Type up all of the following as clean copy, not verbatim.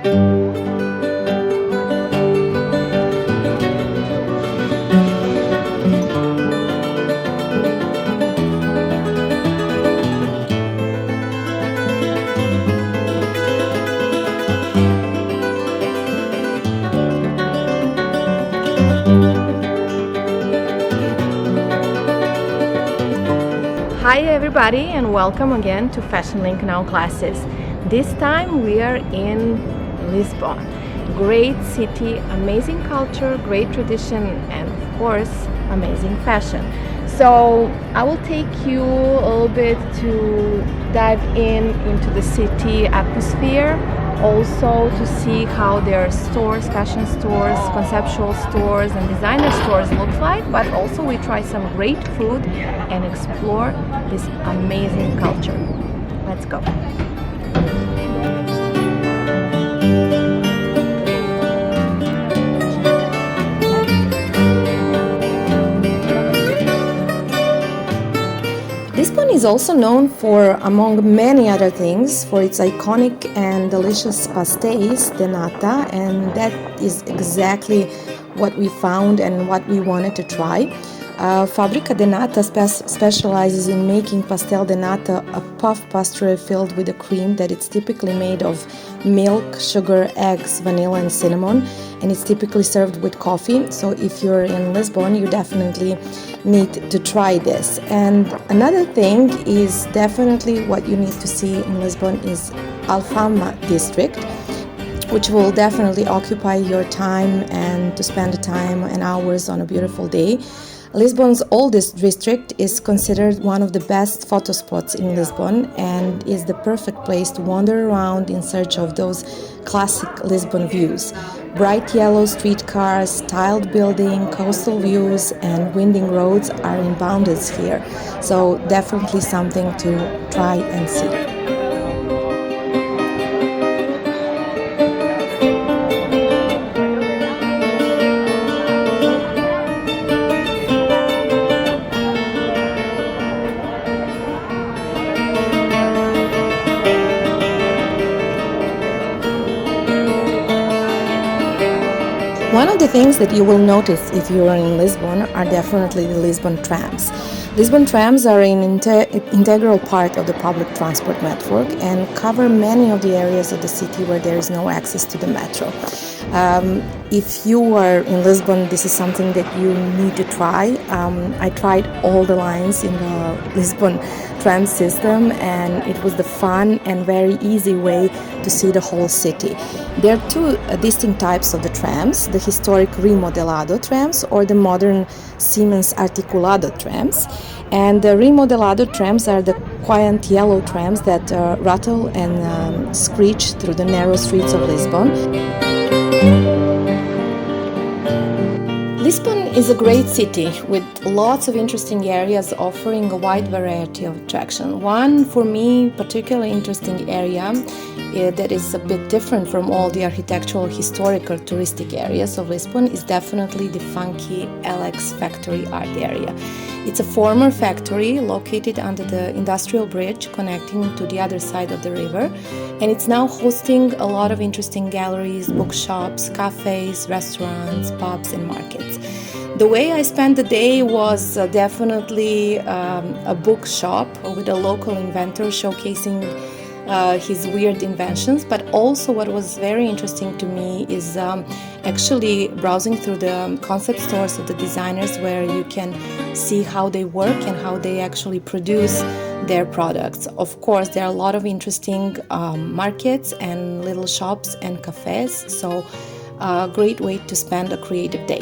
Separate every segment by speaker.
Speaker 1: Hi everybody, and welcome again to Fashion Link Now classes. This time we are in Lisbon. Great city, amazing culture, great tradition, and of course amazing fashion. So I will take you a little bit to dive into the city atmosphere, also to see how their stores, fashion stores, conceptual stores and designer stores look like, but also we try some great food and explore this amazing culture. Let's go. Lisbon is also known for, among many other things, for its iconic and delicious pastéis de nata, and that is exactly what we found and what we wanted to try. Fábrica de Nata specializes in making pastel de nata, a puff pastry filled with a cream that is typically made of milk, sugar, eggs, vanilla and cinnamon, and it's typically served with coffee. So if you're in Lisbon, you definitely need to try this. And another thing is definitely what you need to see in Lisbon is Alfama district, which will definitely occupy your time and to spend the time and hours on a beautiful day. Lisbon's oldest district is considered one of the best photo spots in Lisbon and is the perfect place to wander around in search of those classic Lisbon views. Bright yellow streetcars, tiled building, coastal views and winding roads are in abundance here, so definitely something to try and see. One of the things that you will notice if you are in Lisbon are definitely the Lisbon trams. Lisbon trams are an integral part of the public transport network and cover many of the areas of the city where there is no access to the metro. If you are in Lisbon, this is something that you need to try. I tried all the lines in the Lisbon tram system, and it was the fun and very easy way to see the whole city. There are two distinct types of the trams: the historic remodelado trams or the modern Siemens articulado trams. And the remodelado trams are the quiet yellow trams that rattle and screech through the narrow streets of Lisbon. Lisbon is a great city with lots of interesting areas offering a wide variety of attraction. One, for me, particularly interesting area that is a bit different from all the architectural, historical, touristic areas of Lisbon is definitely the funky LX factory art area. It's a former factory located under the industrial bridge connecting to the other side of the river, and it's now hosting a lot of interesting galleries, bookshops, cafes, restaurants, pubs and markets. The way I spent the day was definitely a bookshop with a local inventor showcasing his weird inventions, but also what was very interesting to me is actually browsing through the concept stores of the designers, where you can see how they work and how they actually produce their products. Of course, there are a lot of interesting markets and little shops and cafes, so a great way to spend a creative day.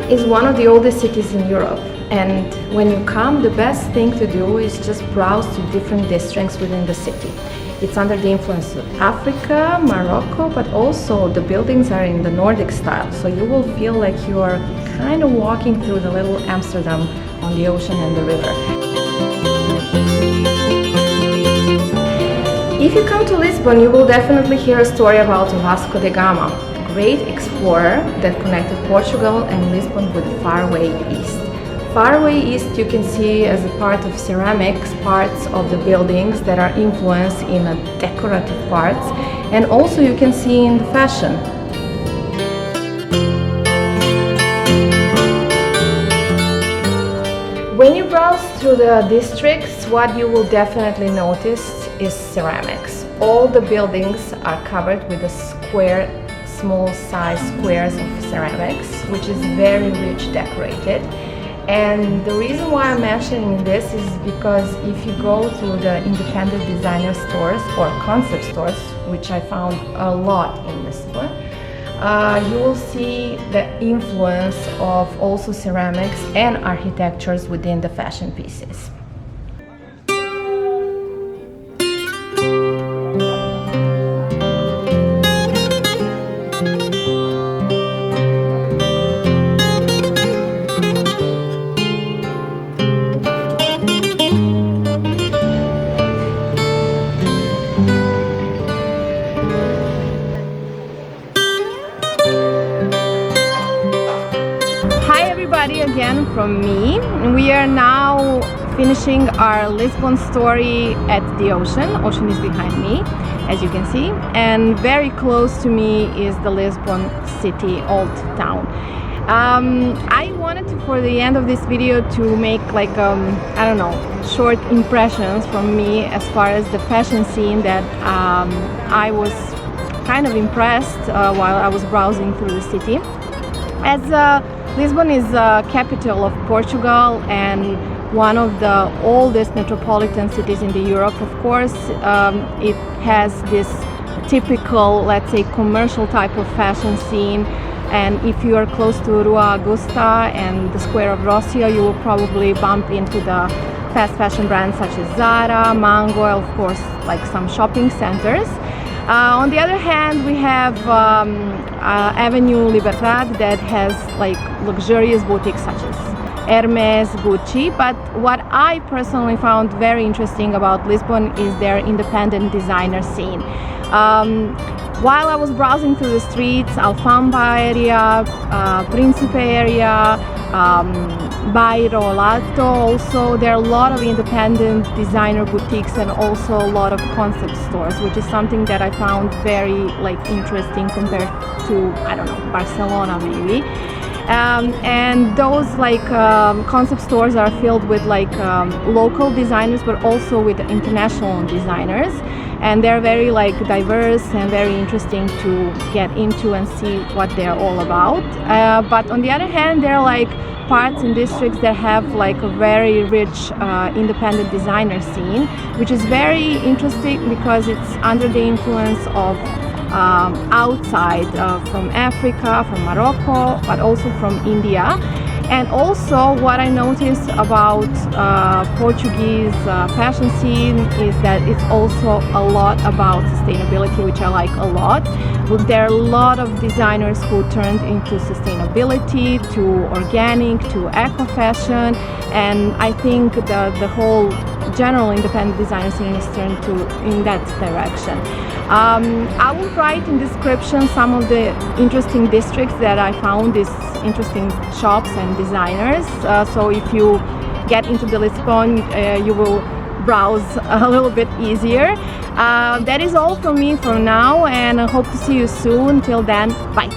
Speaker 1: is one of the oldest cities in Europe, and when you come, the best thing to do is just browse to different districts within the city. It's under the influence of Africa, Morocco, but also the buildings are in the Nordic style, so you will feel like you are kind of walking through the little Amsterdam on the ocean and the river. If you come to Lisbon, you will definitely hear a story about Vasco da Gama, a great explorer that connected Portugal and Lisbon with faraway east. Faraway east you can see as a part of ceramics, parts of the buildings that are influenced in a decorative parts, and also you can see in the fashion. When you browse through the districts, what you will definitely notice is ceramics. All the buildings are covered with a square, small size squares of ceramics, which is very rich decorated. And the reason why I'm mentioning this is because if you go to the independent designer stores or concept stores, which I found a lot in Lisbon, you will see the influence of also ceramics and architectures within the fashion pieces. Again from me. We are now finishing our Lisbon story at the ocean. Ocean is behind me, as you can see, and very close to me is the Lisbon city, old town. I wanted to, for the end of this video, to make like I don't know, short impressions from me as far as the fashion scene that I was kind of impressed while I was browsing through the city. As Lisbon is the capital of Portugal and one of the oldest metropolitan cities in the Europe. Of course, it has this typical, let's say, commercial type of fashion scene. And if you are close to Rua Augusta and the Square of Rossio, you will probably bump into the fast fashion brands such as Zara, Mango, of course, like some shopping centers. On the other hand, we have Avenida da Liberdade that has like luxurious boutiques such as Hermes, Gucci. But what I personally found very interesting about Lisbon is their independent designer scene. While I was browsing through the streets, Alfamba area, Principe area, Bairro Lato, also there are a lot of independent designer boutiques and also a lot of concept stores, which is something that I found very like interesting compared to, I don't know, Barcelona maybe. And those like concept stores are filled with like local designers, but also with international designers, and they're very like diverse and very interesting to get into and see what they're all about. But on the other hand, there are like parts and districts that have like a very rich independent designer scene, which is very interesting because it's under the influence of outside from Africa, from Morocco, but also from India. And also what I noticed about Portuguese fashion scene is that it's also a lot about sustainability, which I like a lot. There are a lot of designers who turned into sustainability, to organic, to eco fashion, and I think the whole general independent design scene is turned in that direction. I will write in description some of the interesting districts that I found, these interesting shops and designers. So if you get into the Lisbon, you will browse a little bit easier. That is all from me for now, and I hope to see you soon. Till then, bye.